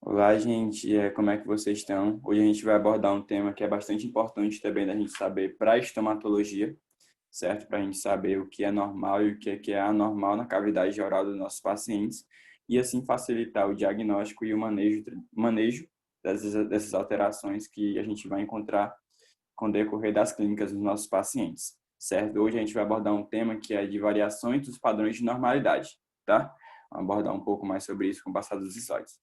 Olá, gente. Como é que vocês estão? Hoje a gente vai abordar um tema que é bastante importante também da gente saber para a estomatologia, certo? Para a gente saber o que é normal e o que é anormal na cavidade oral dos nossos pacientes e assim facilitar o diagnóstico e o manejo dessas alterações que a gente vai encontrar com o decorrer das clínicas dos nossos pacientes, certo? Hoje a gente vai abordar um tema que é de variações dos padrões de normalidade, tá? Vamos abordar um pouco mais sobre isso com o passar dos slides.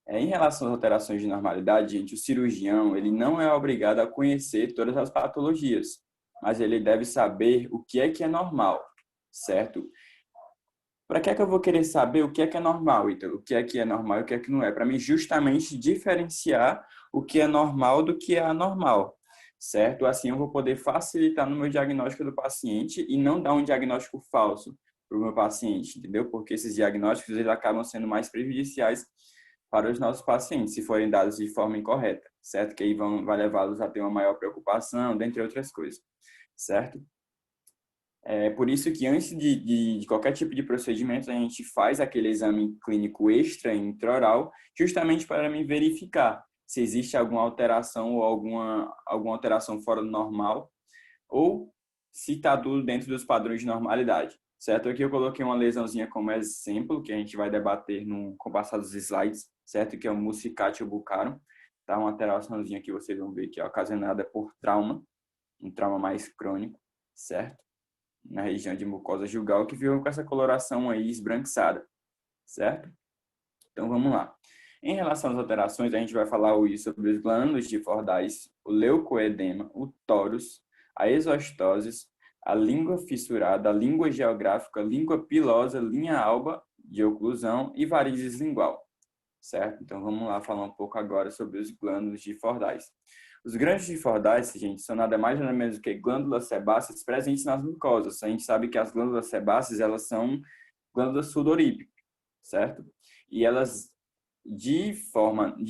Em relação às alterações de normalidade, gente, o cirurgião ele não é obrigado a conhecer todas as patologias, mas ele deve saber o que é normal, certo? Para que eu vou querer saber o que é normal, Ítalo? O que é normal e o que não é? Para mim, justamente diferenciar o que é normal do que é anormal, certo? Assim eu vou poder facilitar no meu diagnóstico do paciente e não dar um diagnóstico falso para o meu paciente, entendeu? Porque esses diagnósticos eles acabam sendo mais prejudiciais para os nossos pacientes, se forem dados de forma incorreta, certo? Que aí vai levá-los a ter uma maior preocupação, dentre outras coisas, certo? É por isso que antes de qualquer tipo de procedimento, a gente faz aquele exame clínico extra intraoral, justamente para me verificar se existe alguma alteração ou alguma alteração fora do normal, ou se está tudo dentro dos padrões de normalidade, certo? Aqui eu coloquei uma lesãozinha como exemplo, que a gente vai debater com o passar dos slides, certo? Que é o muscicatio buccarum, tá? Uma alteraçãozinha que vocês vão ver que é ocasionada por trauma, um trauma mais crônico, certo? Na região de mucosa jugal, que ficam com essa coloração aí esbranquiçada, certo? Então vamos lá. Em relação às alterações, a gente vai falar hoje sobre os glândulos de Fordyce, o leucoedema, o tórus, a exostoses, a língua fissurada, a língua geográfica, a língua pilosa, linha alba de oclusão e varizes lingual, certo? Então vamos lá falar um pouco agora sobre os glândulos de Fordyce. Os grãos de Fordyce, gente, são nada mais nada menos do que glândulas sebáceas presentes nas mucosas. A gente sabe que as glândulas sebáceas, elas são glândulas sudorípicas, certo? E elas,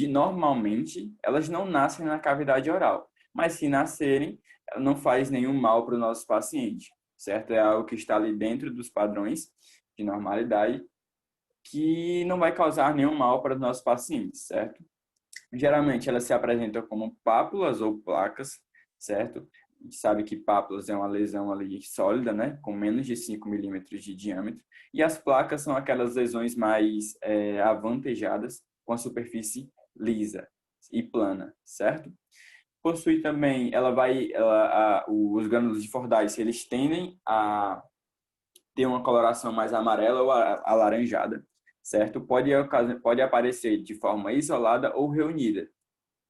normalmente, elas não nascem na cavidade oral. Mas se nascerem, ela não faz nenhum mal para o nosso paciente, certo? É algo que está ali dentro dos padrões de normalidade que não vai causar nenhum mal para os nossos pacientes, certo? Geralmente elas se apresentam como pápulas ou placas, certo? A gente sabe que pápulas é uma lesão ali sólida, né? Com menos de 5 milímetros de diâmetro. E as placas são aquelas lesões mais avantejadas, com a superfície lisa e plana, certo? Possui também, os grânulos de Fordyce, eles tendem a ter uma coloração mais amarela ou alaranjada, certo? Pode aparecer de forma isolada ou reunida,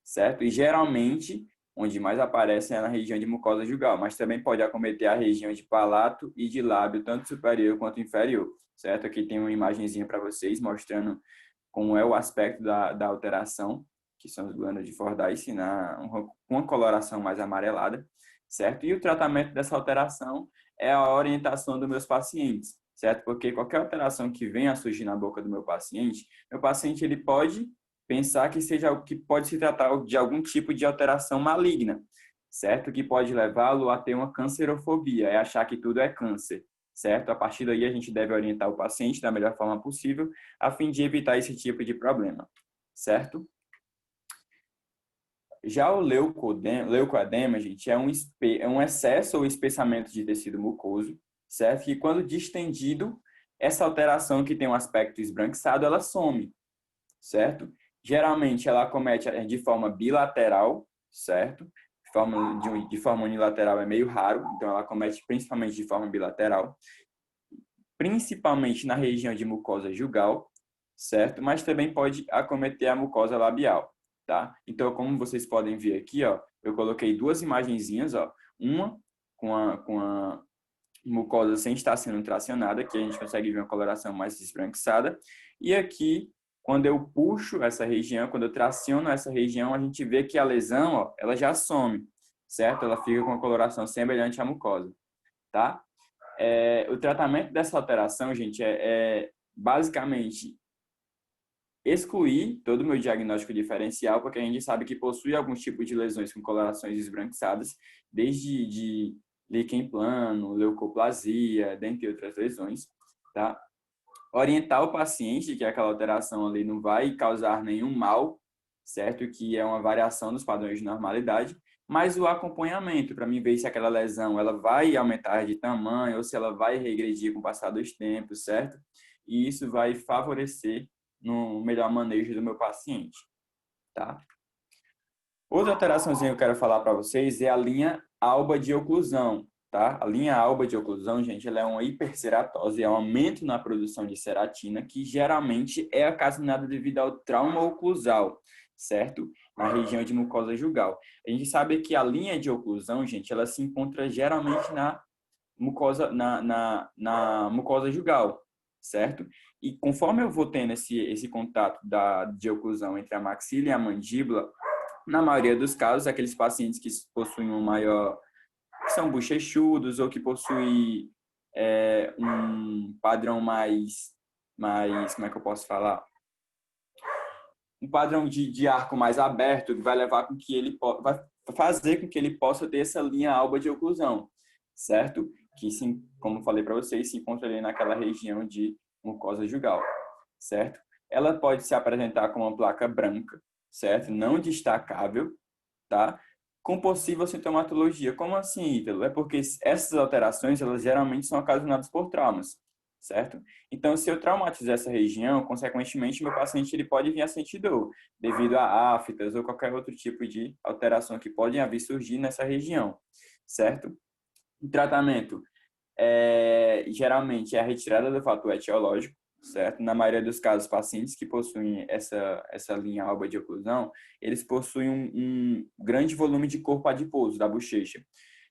certo? E geralmente, onde mais aparece é na região de mucosa jugal, mas também pode acometer a região de palato e de lábio, tanto superior quanto inferior, certo? Aqui tem uma imagenzinha para vocês mostrando como é o aspecto da alteração, que são os glândulos de Fordyce, com uma coloração mais amarelada, certo? E o tratamento dessa alteração é a orientação dos meus pacientes, certo? Porque qualquer alteração que venha a surgir na boca do meu paciente ele pode pensar que seja algo que pode se tratar de algum tipo de alteração maligna, certo? Que pode levá-lo a ter uma cancerofobia, é achar que tudo é câncer, certo? A partir daí a gente deve orientar o paciente da melhor forma possível, a fim de evitar esse tipo de problema, certo? Já o leucoedema, gente, é um excesso ou espessamento de tecido mucoso, certo? Que quando distendido, essa alteração que tem um aspecto esbranquiçado, ela some, certo? Geralmente ela acomete de forma bilateral, certo? De forma unilateral é meio raro, então ela acomete principalmente de forma bilateral, principalmente na região de mucosa jugal, certo? Mas também pode acometer a mucosa labial, tá? Então, como vocês podem ver aqui, ó, eu coloquei duas imagenzinhas, ó, uma com a mucosa sem estar sendo tracionada, que a gente consegue ver uma coloração mais esbranquiçada, e aqui, quando eu puxo essa região, quando eu traciono essa região, a gente vê que a lesão, ó, ela já some, certo? Ela fica com uma coloração semelhante à mucosa, tá? O tratamento dessa alteração, gente, é basicamente excluir todo o meu diagnóstico diferencial, porque a gente sabe que possui alguns tipos de lesões com colorações esbranquiçadas, desde líquen plano, leucoplasia, dentre outras lesões, tá? orientar o paciente que aquela alteração ali não vai causar nenhum mal, certo? Que é uma variação dos padrões de normalidade, mas o acompanhamento para mim ver se aquela lesão ela vai aumentar de tamanho ou se ela vai regredir com o passar dos tempos, certo? E isso vai favorecer no melhor manejo do meu paciente, tá? Outra alteraçãozinha que eu quero falar para vocês é a linha alba de oclusão, tá? A linha alba de oclusão, gente, ela é uma hiperceratose, é um aumento na produção de ceratina que geralmente é ocasionado devido ao trauma oclusal, certo? Na região de mucosa jugal. A gente sabe que a linha de oclusão, gente, ela se encontra geralmente na mucosa, na mucosa jugal, certo? E conforme eu vou tendo esse contato de oclusão entre a maxila e a mandíbula, na maioria dos casos, aqueles pacientes que possuem um maior, que são bochechudos ou que possuem um padrão mais, como é que eu posso falar? Um padrão de arco mais aberto que vai levar com que ele vai fazer com que ele possa ter essa linha alba de oclusão, certo? Que, sim, como falei para vocês, se encontra ali naquela região de mucosa jugal, certo? Ela pode se apresentar como uma placa branca, certo? Não destacável, tá? Com possível sintomatologia. Como assim, Ítalo? É porque essas alterações, elas geralmente são ocasionadas por traumas, certo? Então, se eu traumatizar essa região, consequentemente, meu paciente ele pode vir a sentir dor, devido a aftas ou qualquer outro tipo de alteração que podem vir surgir nessa região, certo? O tratamento geralmente é a retirada do fator etiológico, certo? Na maioria dos casos, pacientes que possuem essa linha alba de oclusão, eles possuem um grande volume de corpo adiposo da bochecha.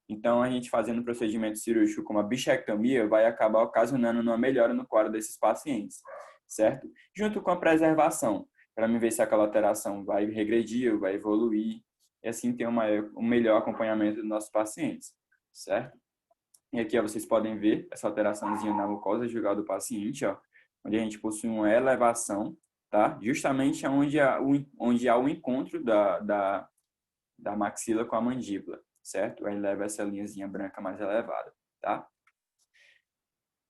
Então, a gente fazendo um procedimento cirúrgico como a bichectomia vai acabar ocasionando uma melhora no quadro desses pacientes, certo? Junto com a preservação, para me ver se aquela alteração vai regredir ou vai evoluir, e assim ter um melhor acompanhamento dos nossos pacientes, certo? E aqui, ó, vocês podem ver essa alteraçãozinha na mucosa jugal do paciente, ó, onde a gente possui uma elevação, tá? Justamente onde há o encontro da maxila com a mandíbula, certo? Aí leva essa linhazinha branca mais elevada, tá?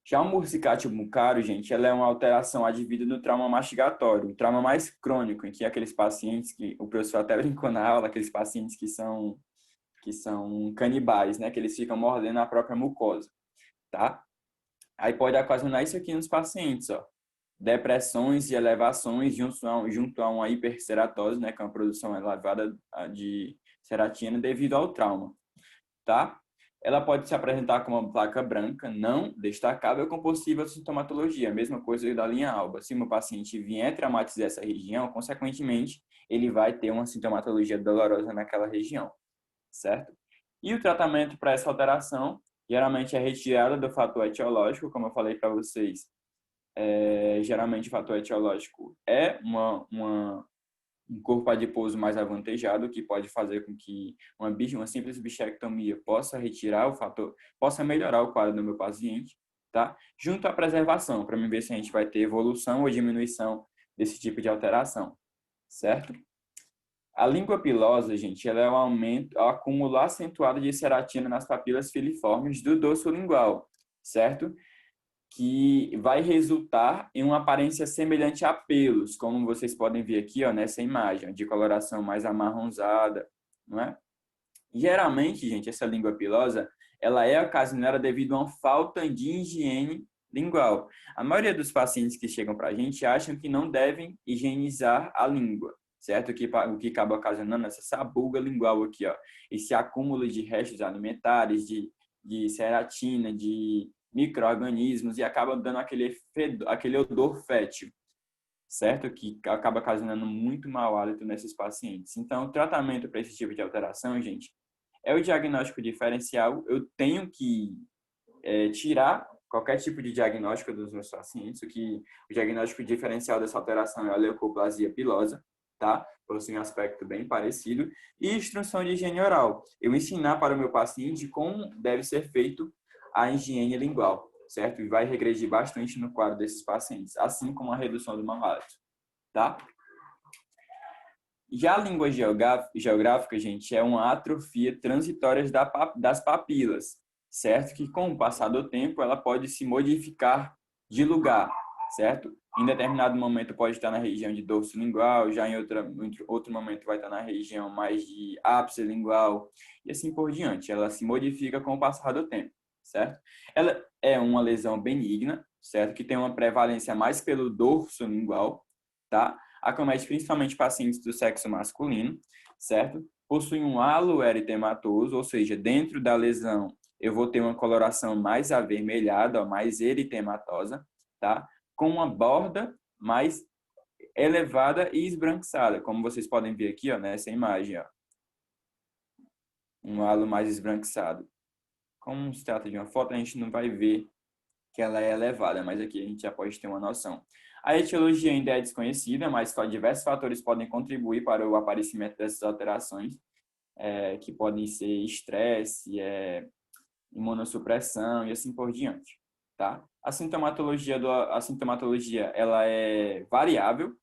Já o mursicate buccal, gente, ela é uma alteração advida no trauma mastigatório, um trauma mais crônico, em que aqueles pacientes que o professor até brincou na aula, aqueles pacientes que são canibais, né? Que eles ficam mordendo a própria mucosa, tá? Aí pode ocasionar isso aqui nos pacientes, ó. Depressões e elevações junto a uma hiperceratose, né? Que é uma produção elevada de ceratina devido ao trauma, tá? Ela pode se apresentar como uma placa branca, não destacável, com possível sintomatologia, a mesma coisa da linha alba. Se o paciente vier traumatizar essa região, consequentemente, ele vai ter uma sintomatologia dolorosa naquela região, certo? E o tratamento para essa alteração, geralmente é retirada do fator etiológico, como eu falei para vocês. Geralmente o fator etiológico é um corpo adiposo mais avantajado, que pode fazer com que uma simples bichectomia possa retirar o fator, possa melhorar o quadro do meu paciente, tá? Junto à preservação, para me ver se a gente vai ter evolução ou diminuição desse tipo de alteração, certo? A língua pilosa, gente, ela é um aumento, é um acúmulo acentuado de ceratina nas papilas filiformes do dorso lingual, certo? Que vai resultar em uma aparência semelhante a pelos, como vocês podem ver aqui, ó, nessa imagem, de coloração mais amarronzada, não é? Geralmente, gente, essa língua pilosa, ela é ocasionada devido a uma falta de higiene lingual. A maioria dos pacientes que chegam para a gente acham que não devem higienizar a língua, certo? O que acaba ocasionando essa sabuga lingual aqui, ó, esse acúmulo de restos alimentares, de ceratina, de micro-organismos e acaba dando aquele odor fétil, certo? Que acaba ocasionando muito mau hálito nesses pacientes. Então, o tratamento para esse tipo de alteração, gente, é o diagnóstico diferencial. Eu tenho que tirar qualquer tipo de diagnóstico dos meus pacientes, o diagnóstico diferencial dessa alteração é a leucoplasia pilosa, tá? Possui um aspecto bem parecido. E instrução de higiene oral. Eu ensinar para o meu paciente como deve ser feito a higiene lingual, certo? E vai regredir bastante no quadro desses pacientes, assim como a redução do mau hálito, tá? Já a língua geográfica, gente, é uma atrofia transitória das papilas, certo? Que com o passar do tempo ela pode se modificar de lugar, certo? Em determinado momento pode estar na região de dorso lingual, já em outro momento vai estar na região mais de ápice lingual, e assim por diante. Ela se modifica com o passar do tempo, certo? Ela é uma lesão benigna, certo? Que tem uma prevalência mais pelo dorso lingual, tá? Acomete principalmente pacientes do sexo masculino, certo? Possui um halo eritematoso, ou seja, dentro da lesão eu vou ter uma coloração mais avermelhada, mais eritematosa, tá? Com uma borda mais elevada e esbranquiçada, como vocês podem ver aqui, ó, nessa imagem, ó. Um halo mais esbranquiçado. Como se trata de uma foto, a gente não vai ver que ela é elevada, mas aqui a gente já pode ter uma noção. A etiologia ainda é desconhecida, mas diversos fatores podem contribuir para o aparecimento dessas alterações, que podem ser estresse, imunossupressão e assim por diante, tá? A sintomatologia ela é variável.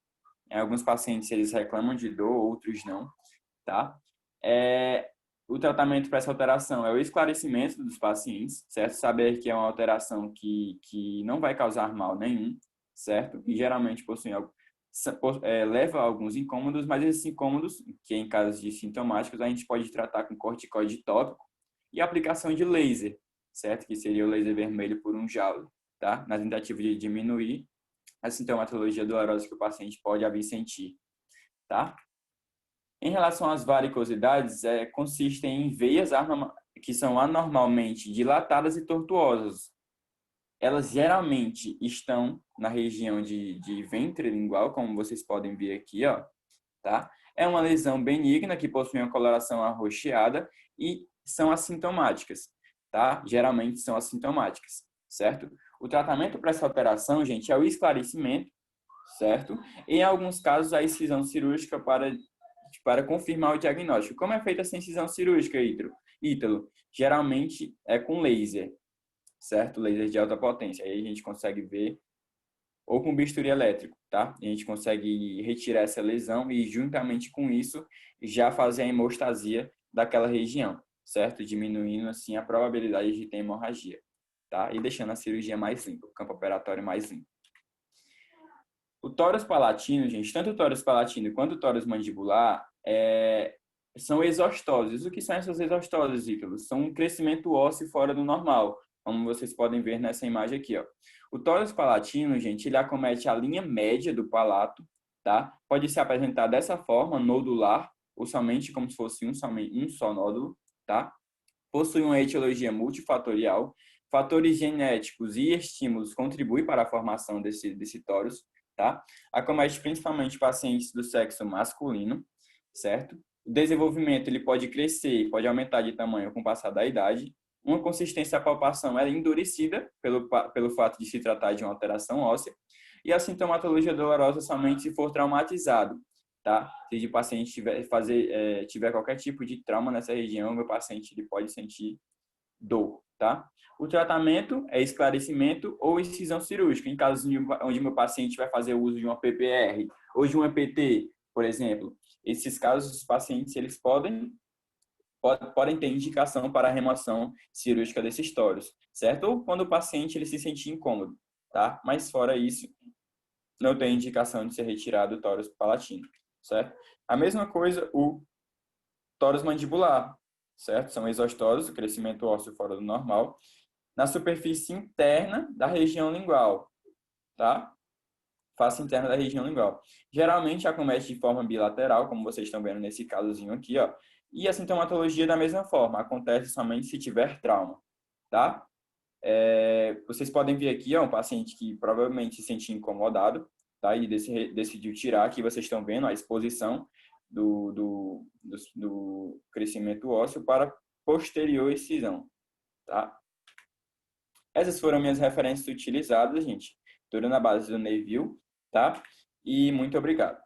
Em alguns pacientes eles reclamam de dor, outros não, tá? O tratamento para essa alteração é o esclarecimento dos pacientes, certo? Saber que é uma alteração que não vai causar mal nenhum, certo? E geralmente possui leva a alguns incômodos, mas esses incômodos, que em casos de sintomáticos, a gente pode tratar com corticoide tópico e aplicação de laser, certo? Que seria o laser vermelho por um joule, tá? Na tentativa de diminuir a sintomatologia dolorosa que o paciente pode vir sentir, tá? Em relação às varicosidades, consistem em veias que são anormalmente dilatadas e tortuosas. Elas geralmente estão na região de ventre lingual, como vocês podem ver aqui, ó, tá? É uma lesão benigna que possui uma coloração arroxeada e são assintomáticas, tá? Geralmente são assintomáticas, certo? O tratamento para essa alteração, gente, é o esclarecimento, certo? Em alguns casos, a excisão cirúrgica para confirmar o diagnóstico. Como é feita essa incisão cirúrgica, Ítalo? Geralmente é com laser, certo? Laser de alta potência. Aí a gente consegue ver, ou com bisturi elétrico, tá? A gente consegue retirar essa lesão e, juntamente com isso, já fazer a hemostasia daquela região, certo? Diminuindo, assim, a probabilidade de ter hemorragia, tá? E deixando a cirurgia mais limpa, o campo operatório mais limpo. O tórax palatino, gente, tanto o tórax palatino quanto o tórax mandibular são exostoses. O que são essas exostoses, Ícaro? São um crescimento ósseo fora do normal, como vocês podem ver nessa imagem aqui, ó. O tórax palatino, gente, ele acomete a linha média do palato, tá? Pode se apresentar dessa forma, nodular, ou somente como se fosse um só nódulo, tá? Possui uma etiologia multifatorial. Fatores genéticos e estímulos contribuem para a formação desse tórax, tá? Acomete principalmente pacientes do sexo masculino, certo? O desenvolvimento ele pode crescer, pode aumentar de tamanho com o passar da idade. Uma consistência da palpação é endurecida pelo fato de se tratar de uma alteração óssea. E a sintomatologia dolorosa somente se for traumatizado, tá? Se o paciente tiver qualquer tipo de trauma nessa região, meu paciente ele pode sentir dor, tá? O tratamento é esclarecimento ou excisão cirúrgica, em casos onde meu paciente vai fazer uso de uma PPR ou de um EPT, por exemplo. Esses casos, os pacientes eles podem ter indicação para a remoção cirúrgica desses tórax, certo? Ou quando o paciente ele se sentir incômodo, tá? Mas fora isso, não tem indicação de ser retirado o tórax palatino, certo? A mesma coisa o tórax mandibular, certo? São exostoses, o crescimento ósseo fora do normal, na superfície interna da região lingual, tá? Face interna da região lingual. Geralmente acomete de forma bilateral, como vocês estão vendo nesse casozinho aqui, ó. E a sintomatologia da mesma forma, acontece somente se tiver trauma, tá? Vocês podem ver aqui, ó, um paciente que provavelmente se sentia incomodado, tá? E decidiu tirar. Aqui vocês estão vendo a exposição do crescimento ósseo para posterior excisão, tá? Essas foram minhas referências utilizadas, gente. Tudo na base do Neville, tá? E muito obrigado.